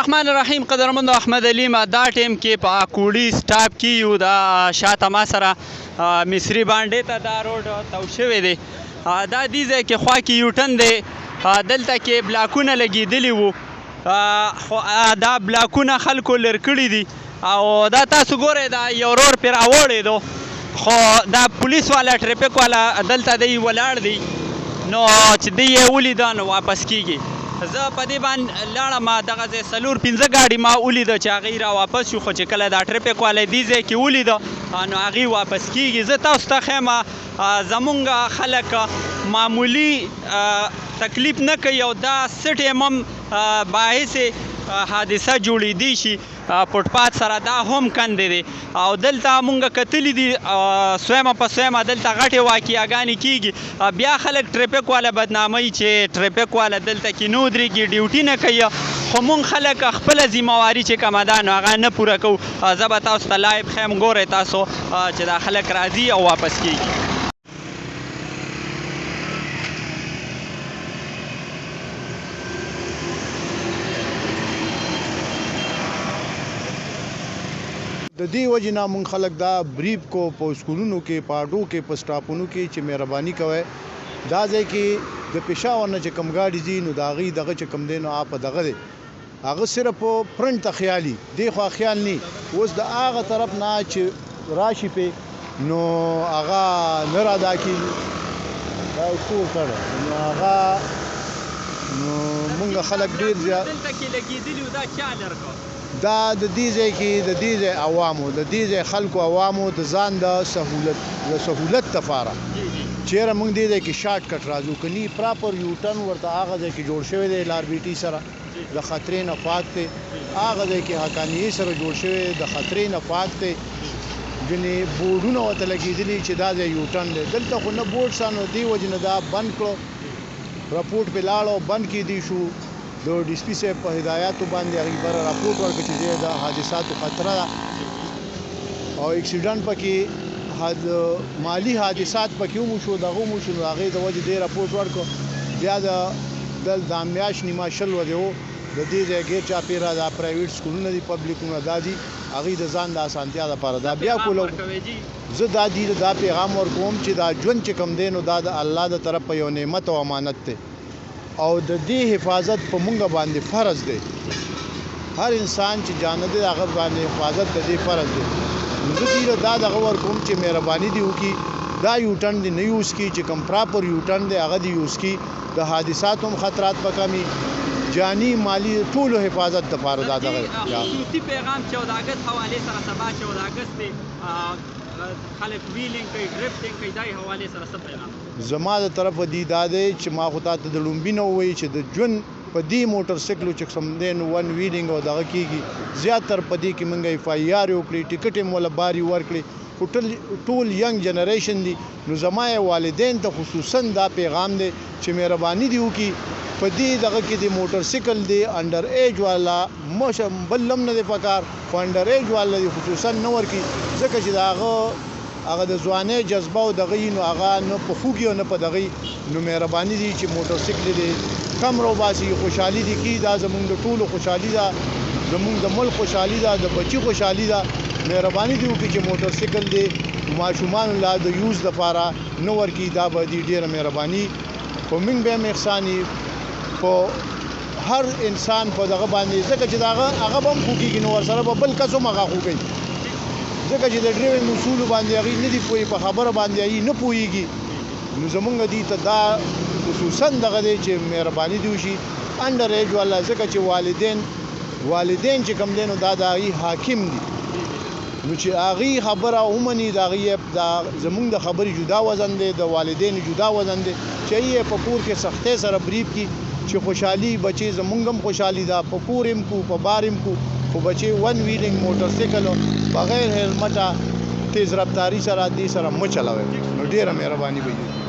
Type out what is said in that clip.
الرحمن الرحیم. قدرمند احمد علي ما دا ټیم کې په کوړی سټاپ کې یو دا شاته ما سره مصري باندې ته دا روډ تو شوی دی. دا دې ځای کې خوا کې یوټن دی، دلته کې بلاکونه لګېدلي وو، دا بلاکونه خلکو لر کړي دي او دا تاسو ګورئ دا یو روډ پرې راوړی دو، خو دا پولیس والا ټریفک والا دلته دی ولاړ دی، نو چې دی یې ولیده نو واپس کېږي. زه په دې باندې لاړم، دغه ځای 4-5 ګاډي ما ولیده چې هغې را واپس شو، خو چې کله دا ټریفک والا دې ځای کې ولیده نو هغې واپس کېږي. زه تاسو ته ښیم زمونږ خلک معمولي تکلیف نه کوي او دا څه ټایم هم باعث حادثه جوړېدی شي فوټپات سره، دا هم کندې دی او دلته مونږ کتلي دي سویمه په سویمه دلته غټې واقعاګانې کېږي. بیا خلک ټریفک والا بدناموي چې ټریفک والا دلته کې نه ودرېږي، ډیوټي نه کوي، خو مونږ خلک خپله ذمهواري چې کومه ده نو هغه نه پوره کوو. زه به تاسو ته لایب ښیم، ګورئ تاسو چې دا خلک راځي او واپس کېږي. د دې وجې نه مونږ خلک دا بریف کو په سکولونو کې، په اډو کې، په سټاپونو کې چې مهرباني کوئ دا ځای کې د پېښور نه چې کوم ګاډي ځي نو د هغې دغه چې کوم دی نو په دغه دی هغه صرف فرنټ ته خیالي دې خوا خیال نه، اوس د هغه طرف نه چې راشي پې نو هغه نه را ادا کېږي، دا څو سره نو هغه نو مونږ خلک ډېر زیات دلته کې لګېدلي وو، دا چا لرګو دا د دې ځای کې د دې ځای عوامو د دې ځای خلکو عوامو د ځان د سهولت لپاره چېرې موږ دې ځای کې شارټ کټ راځو که نه پراپر یوټرن ورته هغه ځای کې جوړ شوی دی لار بیټي سره د خطرې نه پاک دی، هغه ځای کې حقانیې سره جوړ شوی د خطرې نه پاک دی، ځینې بورډونه ورته لګېدلي چې دا ځای یوټرن دی، دلته خو نه بورډ شته نو دې وجې نه دا بند کړو، رپورټ پې لاړو بند کېدی شو. د ډي سي پي صاحب په هدایاتو باندې هغې بره راپورټ ورکړه چې د حادثاتو خطره ده او اکسیډنټ پکې مالي حادثات پکې هم وشو، دغه هم وشو، نو هغې د وجې دې راپورټ ورکړو. بیا دا میاشت نیمه شل ورځې و د دې ځای ګیر چاپېره دا پرایویټ سکولونه دي، پبلیکونه دا دي، هغې د ځان د اسانتیا لپاره دا بیا کولو. زه دا دا پیغام ورکوم چې دا ژوند چې کوم دی نو دا د الله د طرفه یو نعمت او امانت دی او د دې حفاظت په مونږ باندې فرض دی. هر انسان چې جانه دی هغه باندې حفاظت د دې فرض دی. زه دې دا دغه ورکوم چې مهرباني دې وکړي دا یوټرن دې نه یوز کړي، چې کوم پراپر یوټرن دی هغه دې یوز کړي، د حادثاتو هم خطرات به کمي، جاني مالی ټولو حفاظت دپاره دا دغه خصوصي پیغام 14 اګست حوالې سره سبا 14 اګست دی خلک ویلینګ کوي، ډرفټینګ کوي، دای حوالې سره څه پیغام زما د طرفه دی دا دی چې ما خو تاته د لومبي نه ووایي چې د ژوند په دې موټر سایکلو چې کوم دی نو ون ویلینګ او دغه کېږي زیاتر په دې کې موږ اف آی آر وکړي، ټکټ یې موله باري ورکړي، خو ټول ینګ جنریشن دي. نو زما یې والدین ته خصوصا دا پیغام دی چې مهرباني دې وکړي په دې دغه کې د موټر سایکل دی انډر ایج والا مشه بل هم نه دی پکار، خو انډر ایج والا دی خصوصا نه ورکړي، ځکه چې د هغه د ځوانۍ جذبه او دغه نو هغه نه په خوږي او نه په دغه نو مهرباني دي چې موټر سایکل دی کم روباسي، خوشحالي دي کې دا زمونږ د ټولو خوشحالي ده، زمونږ د ملک خوشحالي ده، د بچي خوشحالي ده. مهرباني دي وکړي چې موټر سایکل دی ماشومانو لا د یوز لپاره نه ورکړي، دا به دي ډېره مهرباني. خو موږ به هم احساني په هر انسان په دغه باندې، ځکه چې هغه به هم خوږېږي نو ورسره به بل کس هم هغه خوږوي، ځکه چې د ډریورنګ اصولو باندې هغې نه دي پوهې، په خبره باندې هغې نه پوهېږي. نو زمونږ دې ته دا خصوصا دغه دی چې مهرباني دې وشي انډر ایج والا، ځکه چې والدین چې کوم دی نو دا د هغې حاکم دي، نو چې هغې خبره ومني د هغې زمونږ د خبرې جدا وزن دی، د والدینو جدا وزن دی، چې هغې په کور کې سختۍ سره بریف کړي چې خوشحالي بچې زمونږ هم خوشحالي ده، په کور هم کو په بار هم کو، خو بچې ون ویلینګ موټر سایکل بغیر هیلمټه تیز رفتاري سره دې سره مه چلوئ، نو ډېره مهرباني به وي.